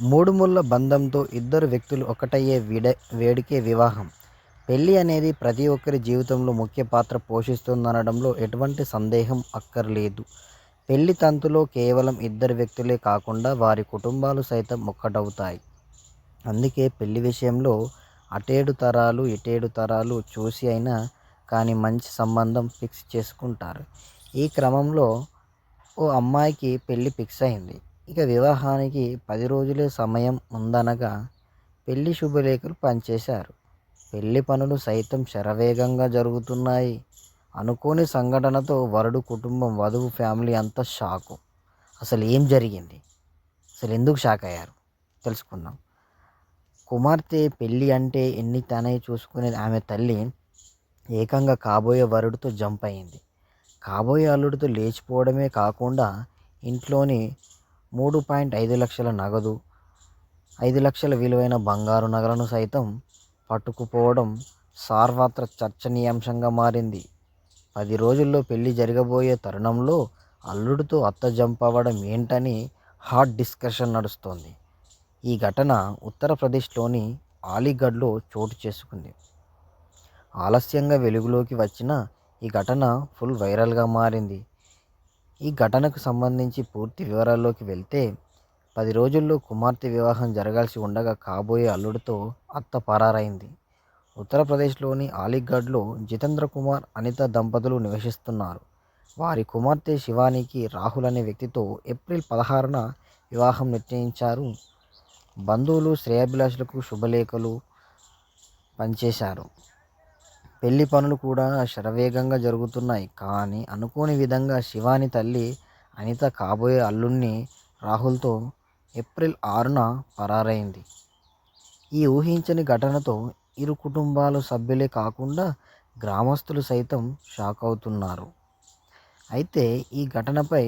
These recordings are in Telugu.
మూడు ముళ్ళ బంధంతో ఇద్దరు వ్యక్తులు ఒకటయ్యే వేడుకే వివాహం. పెళ్లి అనేది ప్రతి ఒక్కరి జీవితంలో ముఖ్య పాత్ర పోషిస్తుందనడంలో ఎటువంటి సందేహం అక్కర్లేదు. పెళ్లి తంతులో కేవలం ఇద్దరు వ్యక్తులే కాకుండా వారి కుటుంబాలు సైతం ఒక్కటవుతాయి. అందుకే పెళ్లి విషయంలో అటేడు తరాలు ఇటేడు తరాలు చూసి అయినా కానీ మంచి సంబంధం ఫిక్స్ చేసుకుంటారు. ఈ క్రమంలో ఓ అమ్మాయికి పెళ్లి ఫిక్స్ అయింది. ఇక వివాహానికి 10 రోజులే సమయం ఉందనగా పెళ్లి శుభలేఖలు పంచేశారు. పెళ్లి పనులు సైతం శరవేగంగా జరుగుతున్నాయి. అనుకోని సంఘటనతో వరుడు కుటుంబం, వధువు ఫ్యామిలీ అంతా షాకు. అసలు ఏం జరిగింది? అసలు ఎందుకు షాక్ అయ్యారు? తెలుసుకుందాం. కుమార్తె పెళ్లి అంటే ఎన్ని తనే చూసుకునేది ఆమె తల్లి ఏకంగా కాబోయే వరుడితో జంప్ అయింది. కాబోయే అల్లుడితో లేచిపోవడమే కాకుండా ఇంట్లోని 3.5 లక్షల నగదు, 5 లక్షల విలువైన బంగారు నగలను సైతం పట్టుకుపోవడం సార్వత్ర చర్చనీయాంశంగా మారింది. 10 రోజుల్లో పెళ్లి జరగబోయే తరుణంలో అల్లుడితో అత్త జంప్ అవ్వడం ఏంటని హాట్ డిస్కషన్ నడుస్తోంది. ఈ ఘటన ఉత్తరప్రదేశ్లోని అలీగఢ్లో చోటు చేసుకుంది. ఆలస్యంగా వెలుగులోకి వచ్చిన ఈ ఘటన ఫుల్ వైరల్గా మారింది. ఈ ఘటనకు సంబంధించి పూర్తి వివరాల్లోకి వెళ్తే 10 రోజుల్లో కుమార్తె వివాహం జరగాల్సి ఉండగా కాబోయే అల్లుడితో అత్త పరారైంది. ఉత్తరప్రదేశ్లోని అలీగఢ్లో జితేంద్ర కుమార్, అనిత దంపతులు నివసిస్తున్నారు. వారి కుమార్తె శివానీకి రాహుల్ అనే వ్యక్తితో ఏప్రిల్ 16న వివాహం నిశ్చయించారు. బంధువులు, శ్రేయోభిలాషులకు శుభలేఖలు పంచేశారు. పెళ్లి పనులు కూడా శరవేగంగా జరుగుతున్నాయి. కానీ అనుకోని విధంగా శివాని తల్లి అనిత కాబోయే అల్లుణ్ణి రాహుల్తో ఏప్రిల్ 6న పరారైంది. ఈ ఊహించని ఘటనతో ఇరు కుటుంబాల సభ్యులే కాకుండా గ్రామస్తులు సైతం షాక్ అవుతున్నారు. అయితే ఈ ఘటనపై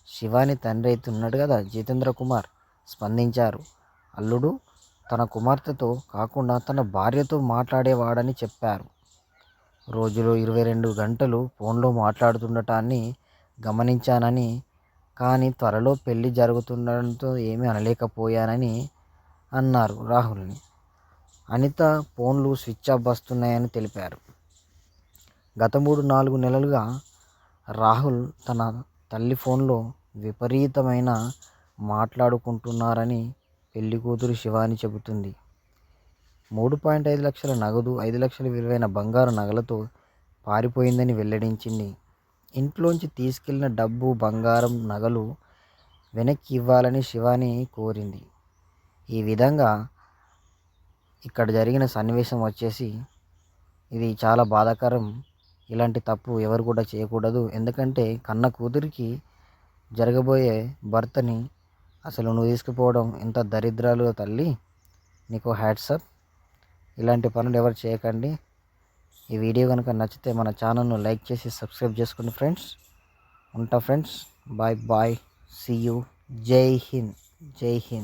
శివాని తండ్రి అయితే ఉన్నాడు కదా, జితేంద్ర కుమార్, స్పందించారు. అల్లుడు తన కుమార్తెతో కాకుండా తన భార్యతో మాట్లాడేవాడని చెప్పారు. రోజులో 22 గంటలు ఫోన్లో మాట్లాడుతుండటాన్ని గమనించానని, కానీ త్వరలో పెళ్లి జరుగుతుండడంతో ఏమీ అనలేకపోయానని అన్నారు రాహుల్ని. అనిత ఫోన్లు స్విచ్ ఆఫ్ వస్తున్నాయని తెలిపారు. గత 3-4 నెలలుగా రాహుల్ తన తల్లి ఫోన్లో విపరీతమైన మాట్లాడుకుంటున్నారని పెళ్లి కూతురు శివాని చెబుతుంది. 3.5 లక్షల నగదు, 5 లక్షల విలువైన బంగారు నగలతో పారిపోయిందని వెల్లడించింది. ఇంట్లోంచి తీసుకెళ్లిన డబ్బు, బంగారం, నగలు వెనక్కి ఇవ్వాలని శివాని కోరింది. ఈ విధంగా ఇక్కడ జరిగిన సన్నివేశం వచ్చేసి ఇది చాలా బాధాకరం. ఇలాంటి తప్పు ఎవరు కూడా చేయకూడదు. ఎందుకంటే కన్న కూతురికి జరగబోయే భర్తని అసలు నువ్వు తీసుకుపోవడం ఎంత దరిద్రాలు తల్లి, నీకు హ్యాట్సప్. ఇలాంటి పనులు ఎవరు చేయకండి. ఈ వీడియో కనుక నచ్చితే మన ఛానల్ను లైక్ చేసి సబ్స్క్రైబ్ చేసుకోండి ఫ్రెండ్స్. ఉంటా friends, bye bye, see you. Jai Hind, జై హింద్.